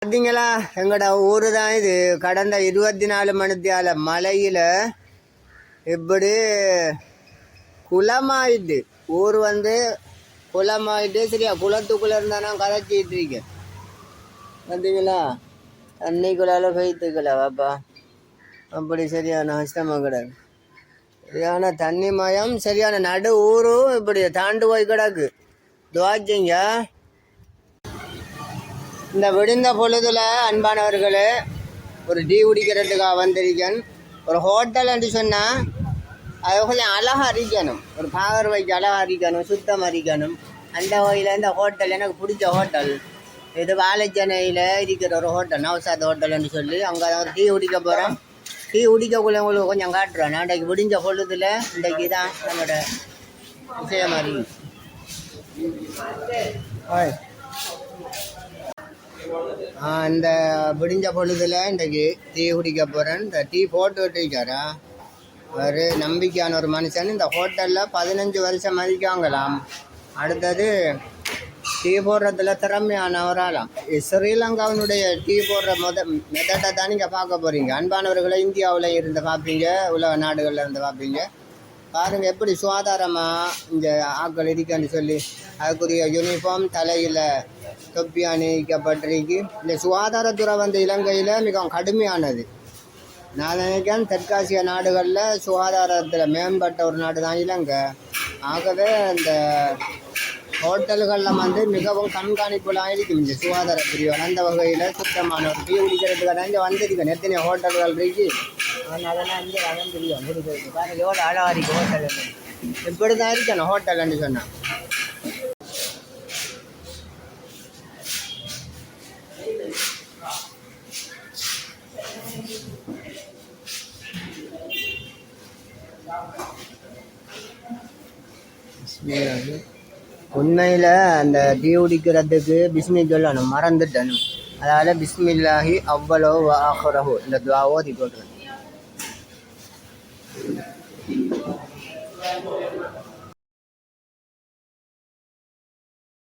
பார்த்தீங்களா, எங்களோட ஊர் தான் இது. கடந்த 24 மணித்தியால மழையில் இப்படி குளமாயிட்டு ஊர் குளமாயிட்டு. சரியா, குளத்துக்குள்ளே இருந்தால் நான் கதைச்சிட்டு இருக்கேன். பார்த்தீங்களா, தண்ணிக்குள்ளால போய்த்துக்கல வாப்பா. அப்படி சரியான கஷ்டமாக கிடக்கு. சரியான தண்ணி மயம், சரியான நடு ஊரும் இப்படி தாண்டு போய் கிடக்கு. துவாச்சிங்க. இந்த விடிந்த பொழுதுல அன்பானவர்களே, ஒரு டீ குடிக்கிறதுக்காக வந்திருக்கேன். ஒரு ஹோட்டல் என்று சொன்னால் அது கொஞ்சம் அழகாக அறிக்கணும், ஒரு பார்வைக்கு அழகாக அறிக்கணும், சுத்தம் அறிக்கணும். அந்த வகையில் இந்த ஹோட்டல் எனக்கு பிடிச்ச ஹோட்டல் இது. வாழைச்சேனையில் இருக்கிற ஒரு ஹோட்டல், நவசாத் ஹோட்டல்னு சொல்லி அங்கே ஒரு டீ குடிக்க போகிறோம். டீ குடிக்கக்குள்ள உங்களுக்கு கொஞ்சம் காட்டுறேன். நான் இன்றைக்கு விடிஞ்ச பொழுதுல இன்றைக்கு தான் நம்மளோட விஷயம் அறிவு. இந்த விடிஞ்ச பொழுதுல இன்றைக்கு டீ குடிக்க போகிறேன். இந்த டீ போட்டு விட்டுருக்காரா ஒரு நம்பிக்கையான ஒரு மனுஷன். இந்த ஹோட்டலில் 15 வருஷம் மதிக்காங்களாம். அடுத்தது டீ போடுறதுல திறமையான ஒரு ஆளாம். ஸ்ரீலங்காவினுடைய டீ போடுற மெத்தடை தான் நீங்கள் பார்க்க போகிறீங்க. அன்பானவர்களை இந்தியாவில் இருந்து பார்ப்பீங்க, உலக நாடுகளில் இருந்து பார்ப்பீங்க. பாருங்கள் எப்படி சுகாதாரமாக இந்த ஆக்கள் இருக்குன்னு சொல்லி அதுக்குரிய யூனிஃபார்ம், தலையில் தொப்பி அணிவிக்கப்பட்டிருக்கு. இந்த சுகாதாரத்துறை இலங்கையில் மிகவும் கடுமையானது. நான் நினைக்கிறேன் தெற்காசிய நாடுகளில் சுகாதாரத்தில் மேம்பட்ட ஒரு நாடு தான் இலங்கை. ஆகவே இந்த ஹோட்டல்களில் மிகவும் கண்காணிப்புலாம் இருக்கும் இந்த சுகாதார பிரிவு. அந்த வகையில் சுத்தமான ஒரு டீ குடிக்கிறதுக்கு தான் இங்கே வந்திருக்கேன். எத்தனை ஹோட்டல்கள் இருக்கு, அதனால நான் இங்கே அதான் தெரியும் குடிக்கிறதுக்கு. பாருங்கள் எவ்வளோ அழகாக இருக்குது ஹோட்டல். இப்படி தான் இருக்கணும் ஹோட்டல்னு சொன்னேன். உண்மையில் அந்த டீ குடிக்கிறதுக்கு பிஸ்மி சொல்லணும், மறந்துட்டேன். அதால் பிஸ்மில்லாஹி அவ்வளோ ஆஹ்ரஹு இந்த துவா ஓதி போட்டுறேன்.